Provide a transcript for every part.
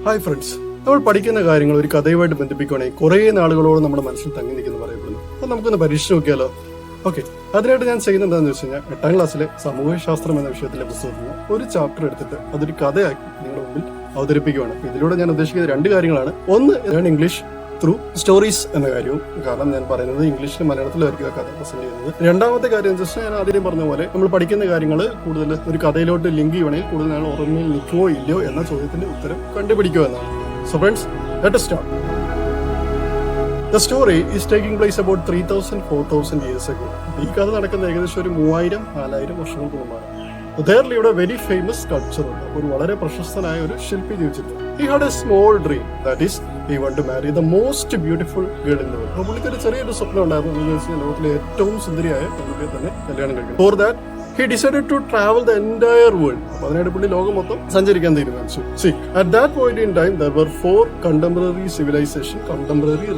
Hi friends, നമ്മൾ പഠിക്കുന്ന കാര്യങ്ങൾ ഒരു കഥയുമായിട്ട് ബന്ധിപ്പിക്കുകയാണെങ്കിൽ കുറേ നാളുകളോളം നമ്മുടെ മനസ്സിൽ തങ്ങി നിൽക്കുന്നു പറയപ്പെടുന്നു. അപ്പോൾ നമുക്കൊന്ന് പരീക്ഷിച്ച് നോക്കിയാലോ? ഓക്കെ, അതിനായിട്ട് ഞാൻ ചെയ്യുന്നത് എന്താണെന്ന് വെച്ച് കഴിഞ്ഞാൽ 8ാം ക്ലാസ്സിലെ സാമൂഹ്യശാസ്ത്രം എന്ന വിഷയത്തിലെ പുസ്തകത്തിൽ ഒരു ചാപ്റ്റർ എടുത്തിട്ട് അതൊരു കഥയാക്കി നിങ്ങളുടെ മുമ്പിൽ അവതരിപ്പിക്കുകയാണ്. അപ്പോൾ ഇതിലൂടെ ഞാൻ ഉദ്ദേശിക്കുന്നത് 2 കാര്യങ്ങളാണ്. ഒന്ന്, ഞാൻ ഇംഗ്ലീഷ് ത്രൂ സ്റ്റോറീസ് എന്ന കാര്യവും, കാരണം ഞാൻ പറയുന്നത് ഇംഗ്ലീഷിലും മലയാളത്തിലായിരിക്കും ആ കഥ പ്രസന്റ് ചെയ്യുന്നത്. രണ്ടാമത്തെ കാര്യം എന്ന് വെച്ചാൽ ഞാൻ ആദ്യം പറഞ്ഞ പോലെ നമ്മൾ പഠിക്കുന്ന കാര്യങ്ങൾ കൂടുതൽ ഒരു കഥയിലോട്ട് ലിങ്ക് ചെയ്യുവാണെങ്കിൽ കൂടുതൽ നാൾ ഓർമ്മയിൽ നിൽക്കുമോ ഇല്ലയോ എന്ന ചോദ്യത്തിന്റെ ഉത്തരം കണ്ടുപിടിക്കുക എന്നാണ്. So friends, let us start. The story is taking place about 3,000-4,000 years ago. ഈ കഥ നടക്കുന്ന ഏകദേശം ഒരു 3,000-4,000 വർഷങ്ങൾക്ക് മുമ്പാണ്. There lived a very famous sculptor. ഒരു വളരെ പ്രശസ്തനായ ഒരു ശില്പി ജീവിച്ചിട്ടുണ്ട്. He had a small dream, that is, he wanted to marry the most beautiful girl in the world. അപ്പോൾ പുള്ളിക്ക് ഒരു ചെറിയൊരു സ്വപ്നം ഉണ്ടായിരുന്നു, എന്ന് വെച്ചാൽ ലോകത്തിലെ ഏറ്റവും സുന്ദരിയായ പെൺകുട്ടിയെ തന്നെ കല്യാണം കഴിക്കണം. For that he decided to travel the entire world. അപ്പോൾ അതിനായിട്ട് പുള്ളി ലോകം മൊത്തം സഞ്ചരിക്കാൻ തീരുമാനിച്ചു. See, at that point in time there were 4 contemporary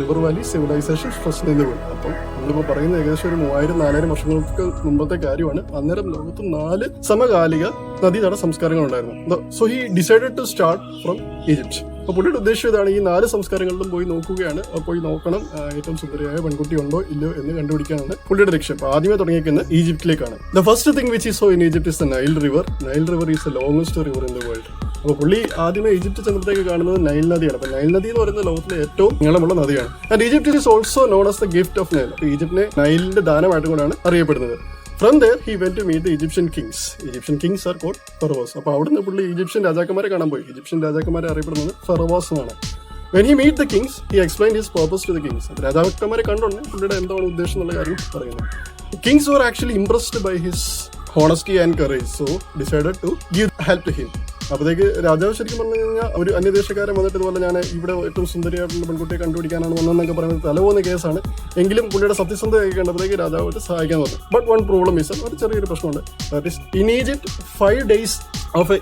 river valley civilizations present in the world. അപ്പോൾ നമ്മളിപ്പോൾ പറയുന്ന ഏകദേശം ഒരു 3,000-4,000 വർഷങ്ങൾക്ക് മുമ്പത്തെ കാര്യമാണ്. അന്നേരം ലോകത്ത് 4 സമകാലിക നദീതട സംസ്കാരങ്ങൾ ഉണ്ടായിരുന്നു. So he decided to start from Egypt. അപ്പോൾ പുള്ളിയുടെ ഉദ്ദേശം ഇതാണ്, ഈ 4 സംസ്കാരങ്ങളിലും പോയി നോക്കുകയാണ്, പോയി നോക്കണം ഏറ്റവും സുന്ദരിയായ പെൺകുട്ടി ഉണ്ടോ ഇല്ലയോ എന്ന് കണ്ടുപിടിക്കാനാണ് പുള്ളിയുടെ ലക്ഷ്യം. അപ്പോൾ ആദ്യമേ തുടങ്ങിയിരിക്കുന്നത് ഈജിപ്റ്റിലേക്കാണ്. The first thing which is saw in Egypt is the Nile river. Nile river is the longest river in the world. അപ്പോൾ പുള്ളി ആദ്യമേ ഈജിപ്റ്റ് ചെന്നപ്പോഴത്തേക്ക് കാണുന്നത് നൈൽ നദിയാണ്. അപ്പോൾ നൈൽ നദി എന്ന് പറയുന്നത് ലോകത്തിലെ ഏറ്റവും നീളമുള്ള നദിയാണ്. And Egypt is also known as the gift of Nile. അപ്പോൾ ഈജിപ്റ്റിനെ നൈലിന്റെ ദാനമായിട്ട് കൊണ്ടാണ് അറിയപ്പെടുന്നത്. From there he went to meet the Egyptian kings. Egyptian kings are called pharaohs. അപ്പോൾ അവിടുന്ന് പുള്ളി ഈജിപ്ഷ്യൻ രാജാക്കന്മാരെ കാണാൻ പോയി. ഈജിപ്ഷ്യൻ രാജാക്കന്മാരെ അറിയപ്പെടുന്നത് ഫറോസ് എന്നാണ്. When he meet the kings, he explained his purpose to the kings. രാജാക്കന്മാരെ കണ്ടുകൊണ്ട് പുള്ളിയുടെ എന്താണ് ഉദ്ദേശം എന്നുള്ള കാര്യം പറയുന്നു. Kings were actually impressed by his honesty and courage, so decided to give help to him. അപ്പോഴത്തേക്ക് രാജാവ് ശരിക്കും പറഞ്ഞു കഴിഞ്ഞാൽ ഒരു അന്യദേശക്കാരൻ വന്നിട്ട് ഇതുപോലെ ഞാൻ ഇവിടെ ഏറ്റവും സുന്ദരിയായിട്ടുള്ള പെൺകുട്ടിയെ കണ്ടുപിടിക്കാനാണ് വന്നതെന്നൊക്കെ പറയുന്നത് തലപോകുന്ന കേസാണ്. എങ്കിലും പുള്ളിയുടെ സത്യസന്ധതയൊക്കെ കണ്ടപ്പോഴത്തേക്ക് രാജാവ് സഹായിക്കാൻ പറഞ്ഞു. ബട്ട് വൺ പ്രോബ്ലം ഈസ്, ഒരു ചെറിയൊരു പ്രശ്നമുണ്ട്. That is in Egypt 5 days of a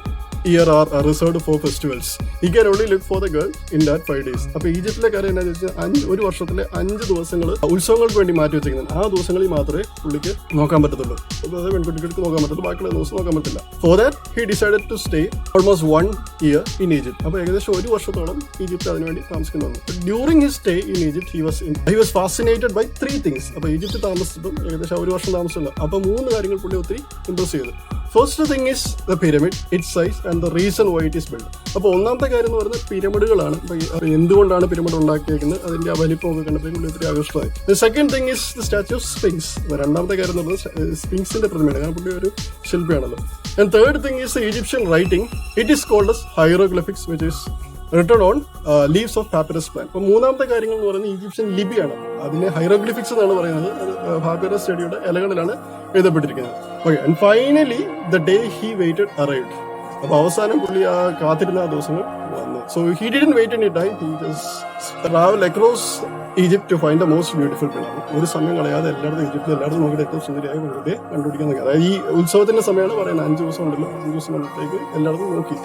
year are reserved for festivals. He can only look for the girl in that 5 days. അപ്പോൾ ഈജിപ്തിലെ കാര്യം എന്താണെന്ന് വെച്ചാൽ ഒരു വർഷത്തിലെ 5 ദിവസങ്ങൾ ഉത്സവങ്ങൾക്ക് വേണ്ടി മാറ്റി വെച്ചിരിക്കുന്നത്. ആ ദിവസങ്ങളിൽ മാത്രമേ പുള്ളിക്ക് നോക്കാൻ പറ്റത്തുള്ളൂ. അതായത് പെൺകുട്ടികൾക്ക് നോക്കാൻ പറ്റത്തുള്ളൂ, ബാക്കിയുള്ള ദിവസം നോക്കാൻ പറ്റില്ല. For that he decided to stay almost 1 year in Egypt. അപ്പോൾ ഏകദേശം 1 വർഷത്തോളം ഈജിപ്റ്റ് അതിനുവേണ്ടി താമസിക്കുന്നു. During his stay in Egypt he was fascinated by 3 things. അപ്പോൾ ഈജിപ്റ്റ് താമസിച്ചപ്പോൾ ഏകദേശം 1 വർഷം താമസമില്ല. അപ്പോൾ 3 കാര്യങ്ങൾ പുള്ളി ഒത്തിരി ഇംപ്രസ് ചെയ്തു. First thing is the pyramid, it's size and the reason why it is build. അപ്പോൾ ഒന്നാമത്തെ കാര്യം എന്ന് പറയുന്നത് പിരമിഡുകളാണ്. അപ്പോൾ എന്തുകൊണ്ടാണ് പിരമിഡ് ഉണ്ടാക്കിയേക്കുന്നത്, അതിന്റെ ആ വലിപ്പമൊക്കെ കണ്ടപ്പോൾ ഒത്തിരി ആകർഷമായി. The second thing is the statue of sphinx. രണ്ടാമത്തെ കാര്യം എന്ന് പറയുന്നത് സ്ഫിങ്സിന്റെ പ്രതിമയാണ്, കാരണം പുള്ളി ഒരു ശില്പിയാണല്ലോ. And third thing is the Egyptian writing. It is called as hieroglyphics, which is written on leaves of papyrus plant. അപ്പോൾ മൂന്നാമത്തെ കാര്യങ്ങൾ എന്ന് പറയുന്നത് ഈജിപ്ഷ്യൻ ലിപിയാണ്. അതിനെ ഹൈറോഗ്ലിഫിക്സ് എന്നാണ് പറയുന്നത്. പാപ്പിറസ് ചെടിയുടെ ഇലകളിലാണ് എഴുതപ്പെട്ടിരിക്കുന്നത്. Okay, and finally the day he waited arrived. അപ്പോൾ അവസാനം പുള്ളി ആ കാത്തിരുന്ന ആ ദിവസങ്ങൾ വന്നു. So he didn't wait any time, he just travel across Egypt to find the most beautiful girl. ഒരു സമയം കളയാതെ ഈജിപ്തിൽ എല്ലായിടത്തും നോക്കിയിട്ട് ഏറ്റവും സുന്ദരിയായ പെൺകുട്ടിയെ കണ്ടുപിടിക്കാൻ നോക്കി. അതായത് ഈ ഉത്സവത്തിന്റെ സമയമാണ് പറയുന്നത്. 5 ദിവസം ഉണ്ടല്ലോ, 5 ദിവസം കൊണ്ടത്തേക്ക് എല്ലായിടത്തും നോക്കി.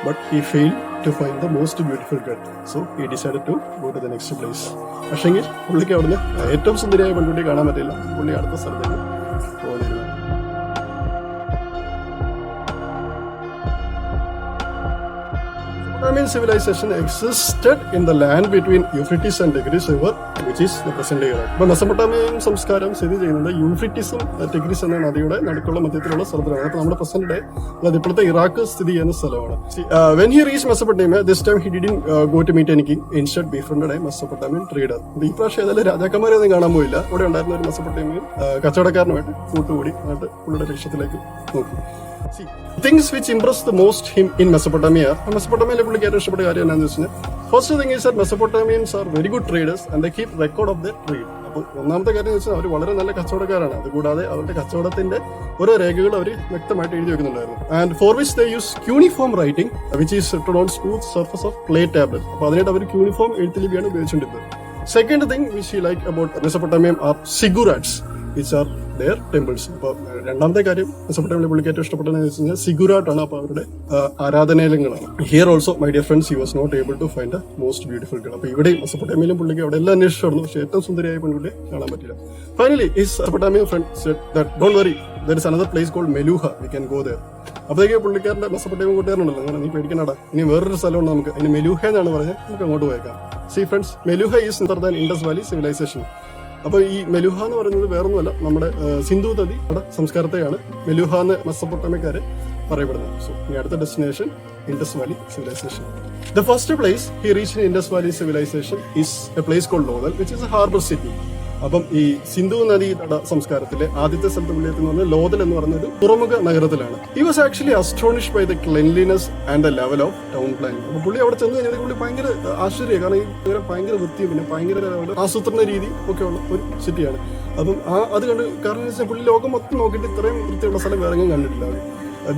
But he failed to find the most beautiful girl. So he decided to go to the next place. പക്ഷെങ്കിൽ പുള്ളിക്ക് അവിടുന്ന് ഏറ്റവും സുന്ദരിയായ പെൺകുട്ടിയെ കാണാൻ പറ്റില്ല. പുള്ളി അടുത്ത സ്ഥലത്തേക്ക് പോകുന്നില്ല. Mesopotamian civilization existed in the land between Euphrates and Tigris River, which is the present day Iraq. അപ്പോൾ മെസൊപ്പൊട്ടാമിയൻ സംസ്കാരം സ്ഥിതി ചെയ്യുന്നത് യൂഫ്രട്ടീസും ടിഗ്രിസ് എന്ന നദിയുടെ നടുക്കുള്ള മധ്യത്തിലുള്ള സ്ഥലത്തിലാണ്. അപ്പോൾ നമ്മുടെ പ്രസന്റ് ഡേ, അതായത് ഇപ്പോഴത്തെ ഇറാഖ് സ്ഥിതി ചെയ്യുന്ന സ്ഥലമാണ്. When he reached Mesopotamia, this time he didn't go to meet any king. Instead befriended a Mesopotamian trader. ഈ പ്രാവശ്യം ഏതായാലും രാജാക്കന്മാരെ ഒന്നും കാണാൻ പോയില്ല. ഇവിടെ ഉണ്ടായിരുന്ന ഒരു മെസൊപ്പൊട്ടാമിയൻ കച്ചവടക്കാരനുമായിട്ട് കൂട്ടുകൂടി എന്നിട്ട് പുള്ളിയുടെ ലക്ഷ്യത്തിലേക്ക് നോക്കി. See, things which impressed the most him in Mesopotamia. മെസൊപ്പൊട്ടാമിയയിലെ പുള്ളിക്ക് ഏറ്റവും ഇഷ്ടപ്പെട്ട കാര്യം എന്താണെന്ന് വെച്ചാൽ, first thing is that Mesopotamians are very good traders and they keep record of their trade. അപ്പോൾ ഒന്നാമത്തെ കാര്യം എന്ന് വെച്ചാൽ അവർ വളരെ നല്ല കച്ചവടക്കാരാണ്. അതുകൂടാതെ അവരുടെ കച്ചവടത്തിന്റെ ഓരോ രേഖകൾ അവർ വ്യക്തമായിട്ട് എഴുതി വെക്കുന്നുണ്ടായിരുന്നു. And for which they use cuneiform writing, which is written on smooth surface of clay tablet. അപ്പോൾ അതിനായിട്ട് അവർ ക്യൂണിഫോം എഴുത്തുലിപിയാണ് ഉപയോഗിച്ചുകൊണ്ടിരുന്നത്. Second thing which he like about Mesopotamia are ziggurats, which are their temples. അപ്പോൾ രണ്ടാമത്തെ കാര്യം മെസൊപ്പൊട്ടാമിയയിലെ പുള്ളിക്ക് ഏറ്റവും ഇഷ്ടപ്പെട്ടതെന്ന് വെച്ച് കഴിഞ്ഞാൽ സിഗുറാട്ടാണ്. അപ്പോൾ അവരുടെ ആരാധനാലയങ്ങളാണ്. Here also my dear friends, he was not able to find the most beautiful girl. അപ്പോൾ ഇവിടെ മെസൊപ്പൊട്ടാമിയയിലും പുള്ളിക്ക് അവിടെ എല്ലാം അന്വേഷിച്ചു നടന്നു, പക്ഷേ ഏറ്റവും സുന്ദരിയായ പെൺകുട്ടിയെ കാണാൻ പറ്റില്ല. Finally his Mesopotamian friend said that don't worry, there is another place called Meluha, we can go there. അപ്പോഴേക്ക് പുള്ളിക്കാരന്റെ മെസ്സപ്പൊട്ടേമിയൻ കൂട്ടുകാരുണ്ടല്ലോ, അങ്ങനെ നീ പേടിക്കണടാ, ഇനി വേറൊരു സ്ഥലമുണ്ട് നമുക്ക്, അതിന് മെലൂഹ എന്നാണ് പറഞ്ഞത്, നമുക്ക് അങ്ങോട്ട് പോയേക്കാം. See friends, Meluhha is near than Indus valley civilisation. അപ്പൊ ഈ മെലൂഹ എന്ന് പറയുന്നത് വേറൊന്നുമല്ല, നമ്മുടെ സിന്ധു നദി സംസ്കാരത്തെയാണ് മെലൂഹ എന്ന് മെസ്സപ്പൊട്ടേമിയക്കാര് പറയപ്പെടുന്നത്. സോ ഈ അടുത്ത destination Indus valley civilisation. The first place he reached in Indus Valley civilization is a place called Lodha, which is a harbor city. അപ്പം ഈ സിന്ധു നദീ തട സംസ്കാരത്തിലെ ആദ്യത്തെ സ്ഥലത്ത് പുള്ളി എത്തുന്ന പറഞ്ഞാൽ ലോഥൽ എന്ന് പറയുന്ന ഒരു തുറമുഖ നഗരത്തിലാണ്. He was actually astonished by the cleanliness and the level of town planning. അപ്പൊ പുള്ളി അവിടെ ചെന്ന് കഴിഞ്ഞാൽ പുള്ളി ഭയങ്കര ആശ്ചര്യം, കാരണം ഈ ഭയങ്കര വൃത്തിയും പിന്നെ ഭയങ്കര ആസൂത്രണ രീതി ഒക്കെ ഉള്ള ഒരു സിറ്റിയാണ്. അപ്പം അത് കണ്ട്, കാരണം പുള്ളി ലോകം മൊത്തം നോക്കിയിട്ട് ഇത്രയും വൃത്തിയുള്ള സ്ഥലം വേറെ എങ്ങും കണ്ടിട്ടില്ല.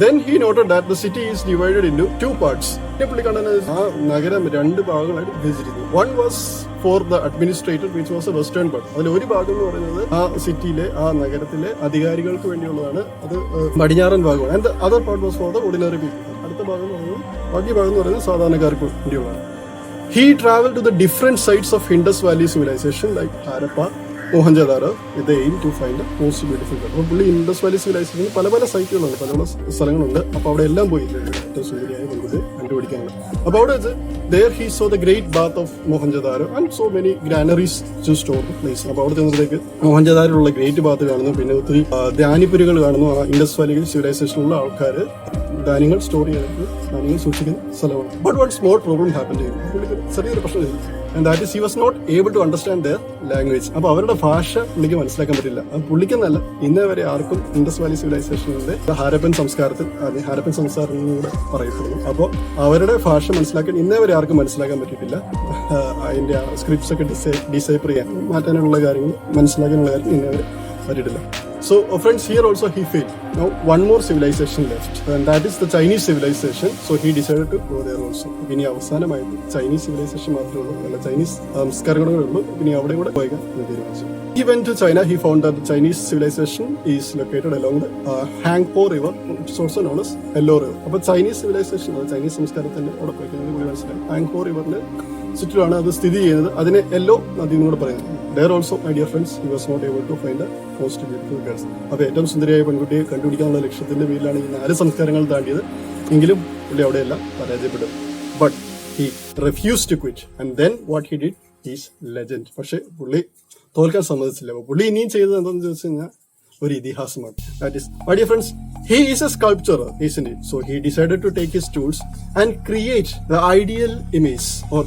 Then he noted that the city is divided into two parts. പുള്ളി കണ്ടത് ആ നഗരം രണ്ട് ഭാഗങ്ങളായിട്ട് വിഭജിച്ചിരുന്നു. One was for the administrator, which was a western part. അതിൽ ഒരു ഭാഗം എന്ന് പറയുന്നത് ആ സിറ്റിയിലെ ആ നഗരത്തിലെ അധികാരികൾക്ക് വേണ്ടിയുള്ളതാണ്, അത് പടിഞ്ഞാറൻ ഭാഗമാണ്. And the other part was for the ordinary people. അടുത്ത ഭാഗം എന്ന് പറയുന്നത്, ബാക്കി ഭാഗം എന്ന് പറയുന്നത് സാധാരണക്കാർക്ക് വേണ്ടിയുള്ളതാണ്. He traveled to the different sites of Indus Valley civilization like Harappa, Mohenjodaro, ഇത് aim to find most beautiful. അപ്പോൾ പുള്ളി ഇൻഡസ് വാലി സിവിലൈസേഷനിൽ പല പല സൈറ്റുകളുണ്ട്, പല പല സ്ഥലങ്ങളുണ്ട്. അപ്പോൾ അവിടെ എല്ലാം പോയി ഏറ്റവും സുന്ദരിയായ പെൺകുട്ടി കണ്ടുപിടിക്കാനുണ്ട്. അപ്പോൾ അവിടെ വെച്ച് there he saw the great bath of Mohenjo-daro and so many granaries to store the place. അപ്പോൾ അവിടെ ചെന്നപ്പോഴേക്ക് മോഹൻജദാരോയുള്ള ഗ്രേറ്റ് ബാത്ത് കാണുന്നു, പിന്നെ ഒത്തിരി ധാന്യപ്പുരകൾ കാണുന്നു. ആ ഇൻഡസ് വാലി സിവിലൈസേഷനിലുള്ള ആൾക്കാർ ധാന്യങ്ങൾ സ്റ്റോർ ചെയ്യാനായിട്ട് ധാന്യങ്ങൾ സൂക്ഷിക്കുന്ന സ്ഥലമാണ്. But one small problem happen ചെയ്യും, പുള്ളിക്ക് ചെറിയൊരു പ്രശ്നം. And that is he was not able to understand their language. അപ്പോൾ അവരുടെ ഭാഷ പുള്ളിക്ക് മനസ്സിലാക്കാൻ പറ്റില്ല. അത് പുള്ളിക്കെന്നല്ല, ഇന്നേ വരെ ആർക്കും ഇൻഡസ് വാലി സിവിലൈസേഷനിലെ ഹാരപ്പൻ സംസ്കാരത്തിൽ, ഹാരപ്പൻ സംസ്കാരത്തിലൂടെ പറയപ്പെടുന്നു. അപ്പോൾ അവരുടെ ഭാഷ മനസ്സിലാക്കാൻ ഇന്നേ വരെ ആർക്കും മനസ്സിലാക്കാൻ പറ്റിയിട്ടില്ല. അതിന്റെ സ്ക്രിപ്റ്റ്സ് ഒക്കെ ഡിസൈഫർ ചെയ്യാൻ, മാറ്റാനുള്ള കാര്യങ്ങൾ മനസ്സിലാക്കാനുള്ള കാര്യം ഇന്നേ വരെ പറ്റിയിട്ടില്ല. So friends, here also he failed. Now one more civilization left, and that is the Chinese civilization. So he decided to go there also. ഇനി അവസാനമായിട്ട് ചൈനീസ് സിവിലൈസേഷൻ മാത്രമേ ഉള്ളൂ, അല്ല ചൈനീസ് സംസ്കാരങ്ങളേ ഉള്ളൂ. ഇനി അവിടെ കൂടെ പോയിക്കാൻ തീരുമാനിച്ചു. He went to China. He found that the Chinese civilization is located along the Hangpo River, which is also known as Yellow River. അപ്പോൾ ചൈനീസ് സിവിലൈസേഷൻ, ചൈനീസ് സംസ്കാരത്തിന്റെ അവിടെ പോയിക്കുന്നത് കൂടി മനസ്സിലായി. ഹാങ്പോ റിവറിന്റെ ചുറ്റിലാണ് അത് സ്ഥിതി ചെയ്യുന്നത്. അതിനെ യെല്ലോ നദി എന്ന് കൂടെ പറയുന്നത്. There also, my dear friends, he was not able to find the most beautiful girls. അപ്പോൾ ഏറ്റവും സുന്ദരിയായ പെൺകുട്ടിയെ കണ്ടുപിടിക്കാനുള്ള ലക്ഷ്യത്തിന്റെ പേരിലാണ് ഈ 4 സംസ്കാരങ്ങൾ താണ്ടിയത്. എങ്കിലും പുള്ളി അവിടെയെല്ലാം പരാജയപ്പെട്ടു. But he refused to quit, and then what he did is legend. പക്ഷെ പുള്ളി തോൽക്കാൻ സമ്മതിച്ചില്ല. അപ്പോൾ പുള്ളി ഇനിയും ചെയ്തത് എന്താണെന്ന് ചോദിച്ചു കഴിഞ്ഞാൽ ഒരു ഇതിഹാസമാണ്. That is, my dear friends, he is a sculptor, isn't it? So he decided to take his tools and create the ideal image, or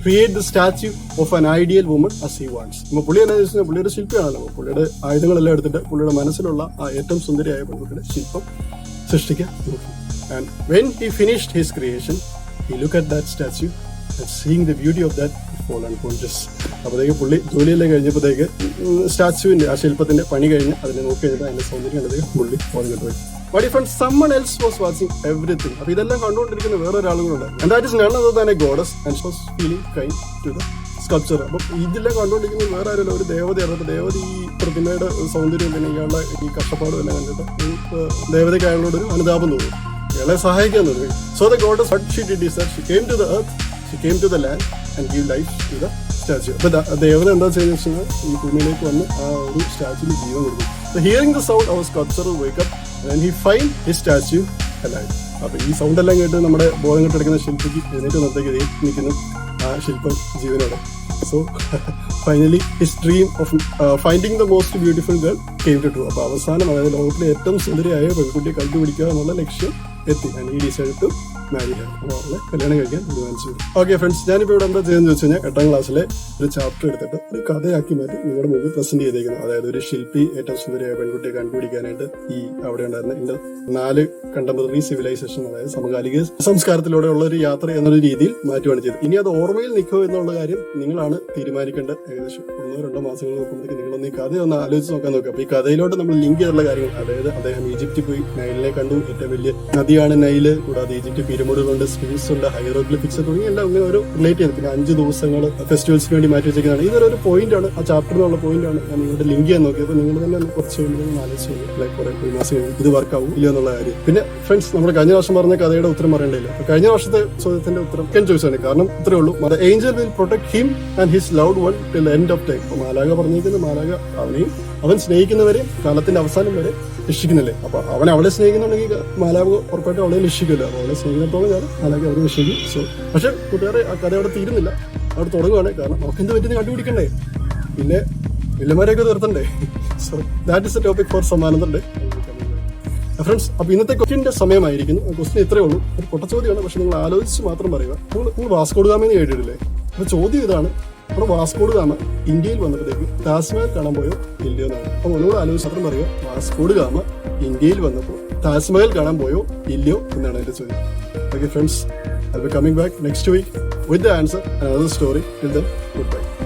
create the statue of an ideal woman as he wants. അപ്പോൾ പുള്ളി എന്താ വെച്ചാൽ പുള്ളി ഒരു ശില്പിയാണല്ലോ. പുള്ളിയുടെ ആയുധങ്ങളെല്ലാം എടുത്തിട്ട് പുള്ളിയുടെ മനസ്സിലുള്ള ആ ഏറ്റവും സുന്ദരിയായ പെൺകുട്ടിയുടെ ശില്പം സൃഷ്ടിക്കാൻ നോക്കി. And when he finished his creation, he looked at that statue and seeing the beauty of that, he fall unconscious. അപ്പോഴത്തേക്ക് പുള്ളി ജോലിയെല്ലാം കഴിഞ്ഞപ്പോഴത്തേക്ക് സ്റ്റാച്യുവിന്റെ ആ ശില്പത്തിന്റെ പണി കഴിഞ്ഞ് അതിനെ നോക്കി കഴിഞ്ഞപ്പോൾ അതിന്റെ സൗന്ദര്യം കണ്ടത് പുള്ളി പോയി. But if someone else was watching everything, അപ്പോൾ ഇതെല്ലാം കണ്ടുകൊണ്ടിരിക്കുന്ന വേറെ ഒരാളുകളുണ്ട്. And that is none other than a goddess, and she was feeling kind to the sculpture. അപ്പം ഇതെല്ലാം കണ്ടുകൊണ്ടിരിക്കുന്ന വേറെ ആരല്ല, ഒരു ദേവതയാണ്. അപ്പോൾ ദേവത ഈ പ്രതിമയുടെ സൗന്ദര്യം പിന്നെ ഇയാളുടെ ഈ കഷ്ടപ്പാടും എല്ലാം കണ്ടിട്ട് ദേവതയ്ക്ക് അയാളോട് ഒരു അനുതാപം തോന്നി, ഇയാളെ സഹായിക്കാൻ തോന്നി. So the goddess, what she did is that she came to the earth, she came to the land and gave life to the statue. അപ്പോൾ ദേവത എന്താ ചെയ്യുന്നത് വെച്ചാൽ ഈ ഭൂമിയിലേക്ക് വന്ന് ആ ഒരു സ്റ്റാച്യൂവിന് ജീവൻ കൊടുക്കും. So hearing the sound, our sculptor will wake up and he find his statue alive. അപ്പോൾ ഈ സൗണ്ട് എല്ലാം കേട്ട് നമ്മുടെ ബോധം കെട്ടെടുക്കുന്ന ശില്പിക്ക് എഴുന്നേറ്റ് നിർത്തേക്ക് നിൽക്കുന്നു ആ ശില്പം ജീവനോടെ. So finally his dream of finding the most beautiful girl came to true. അപ്പോൾ അവസാനം അതായത് ലോകത്തിലെ ഏറ്റവും സുന്ദരിയായ പെൺകുട്ടിയെ കണ്ടുപിടിക്കുക എന്നുള്ള ലക്ഷ്യം എത്തി. And he decided to marry her. അപ്പോൾ അവളെ കല്യാണം കഴിക്കാൻ തീരുമാനിച്ചു. ഓക്കെ ഫ്രണ്ട്സ്, ഞാനിപ്പോൾ ഇവിടെ എന്താ ചെയ്യുന്നത് വെച്ച് കഴിഞ്ഞാൽ 8ാം ക്ലാസ്സിലെ ഒരു ചാപ്റ്റർ എടുത്തിട്ട് ഒരു കഥയാക്കി മാറ്റി നിങ്ങളുടെ മുമ്പിൽ പ്രസന്റ് ചെയ്തേക്കുന്നു. അതായത് ഒരു ശില്പി ഏറ്റവും സുന്ദരിയായ പെൺകുട്ടിയെ കണ്ടുപിടിക്കാനായിട്ട് ഈ അവിടെ ഉണ്ടായിരുന്ന 4 കണ്ടംപററി സിവിലൈസേഷൻ, അതായത് സമകാലിക സംസ്കാരത്തിലൂടെയുള്ള ഒരു യാത്ര എന്നൊരു രീതിയിൽ മാറ്റുകയാണ് ചെയ്തത്. ഇനി അത് ഓർമ്മയിൽ നിൽക്കുമോ എന്നുള്ള കാര്യം നിങ്ങളാണ് തീരുമാനിക്കേണ്ടത്. ഏകദേശം 1-2 മാസങ്ങൾ നോക്കുമ്പോഴത്തേക്ക് നിങ്ങളൊന്ന് ഈ കഥ ഒന്ന് ആലോചിച്ച് നോക്കാൻ നോക്കുക. അപ്പോൾ ഈ കഥയിലോട്ട് നമ്മൾ ലിങ്ക് ചെയ്തിട്ടുള്ള കാര്യങ്ങൾ, അതായത് അദ്ദേഹം ഈജിപ്തിൽ പോയി നൈലിനെ കണ്ടു, ഏറ്റവും വലിയ നദിയാണ് നൈല്, കൂടാതെ ഈജിപ്റ്റ് പിരമിഡുകളുണ്ട്, സ്പിങ്സ് ഉണ്ട്, ഹൈറോഗ്ലിഫിക്സ് തുടങ്ങി എല്ലാം ഇങ്ങനെ ഒരു റിലേറ്റ് ചെയ്യുന്നത്. പിന്നെ 5 ദിവസങ്ങൾ ഫെസ്റ്റിവൽസിന് വേണ്ടി മാറ്റി വെച്ചിരിക്കുന്നതാണ്. ഇതൊരു പോയിന്റ് ആണ്, ആ ചാപ്റ്ററിനുള്ള പോയിന്റ് ആണ് ഞാൻ ഇവിടെ ലിങ്ക് ചെയ്യാൻ നോക്കിയത്. അപ്പോൾ നിങ്ങൾ തന്നെ കുറച്ച് ആലോചിച്ച് ലൈക്ക് കുറെ മാസം ഇത് വർക്ക് ആവും ഇല്ല എന്നുള്ള കാര്യം. പിന്നെ ഫ്രണ്ട്സ്, നമ്മൾ കഴിഞ്ഞ വർഷം പറഞ്ഞ കഥയുടെ ഉത്തരം പറയേണ്ടില്ല. കഴിഞ്ഞ വർഷത്തെ ചോദ്യത്തിന്റെ ഉത്തരം സെക്കൻഡ് ചോയ്സ് ആണ്. കാരണം ഇത്രേ ഉള്ളൂ, Angel will protect him and his loved one till end of time. അപ്പോൾ മാലാക പറഞ്ഞിരിക്കുന്നത് മാലാക അവനെയും അവൻ സ്നേഹിക്കുന്നവരെയും കാലത്തിന്റെ അവസാനം വരെ രക്ഷിക്കുന്നില്ലേ. അപ്പൊ അവൻ അവളെ സ്നേഹിക്കുന്നുണ്ടെങ്കിൽ മാലാഖ ഉറപ്പായിട്ടും അവളെ രക്ഷിക്കുമല്ലോ. അപ്പോൾ അവളെ സ്നേഹിക്കുന്നത്തോളം ഞാൻ മാലാഖ അവരെ രക്ഷിക്കും. സോ പക്ഷെ കൂട്ടുകാരെ ആ കഥ അവിടെ തീരുന്നില്ല, അവിടെ തുടങ്ങുകയാണ്. കാരണം നമുക്ക് എന്ത് പറ്റുന്ന കണ്ടുപിടിക്കണ്ടേ, പിന്നെ വില്ലന്മാരെയൊക്കെ തീർത്തണ്ടേ. So that is a topic for some another day. Friends, അപ്പൊ ഇന്നത്തെ ക്വസ്റ്റ്യന്റെ സമയമായിരിക്കുന്നു. ക്വസ്റ്റ്യൻ ഇത്രയേ ഉള്ളൂ, ഒരു പൊട്ടച്ചോദ്യമാണ്, പക്ഷെ നിങ്ങൾ ആലോചിച്ച് മാത്രം പറയുക. നിങ്ങൾ വാസ്കോഡ് ഗാമ എന്ന് കേട്ടിട്ടില്ലേ? അപ്പൊ ചോദ്യം ഇതാണ്, നമ്മുടെ വാസ്കോഡ് ഗാമ ഇന്ത്യയിൽ വന്നപ്പോഴത്തേക്ക് താജ്മഹൽ കാണാൻ പോയോ ഇല്ലയോ എന്നാണ്. അപ്പൊ ഒന്നുകൂടെ ആലോചിച്ച് മാത്രം പറയുക, വാസ്കോഡ് ഗാമ ഇന്ത്യയിൽ വന്നപ്പോൾ താജ്മഹൽ കാണാൻ പോയോ ഇല്ലയോ എന്നാണ് എന്റെ ചോദ്യം. Okay friends, I'll be coming back next week with the answer and another story. Till then, goodbye.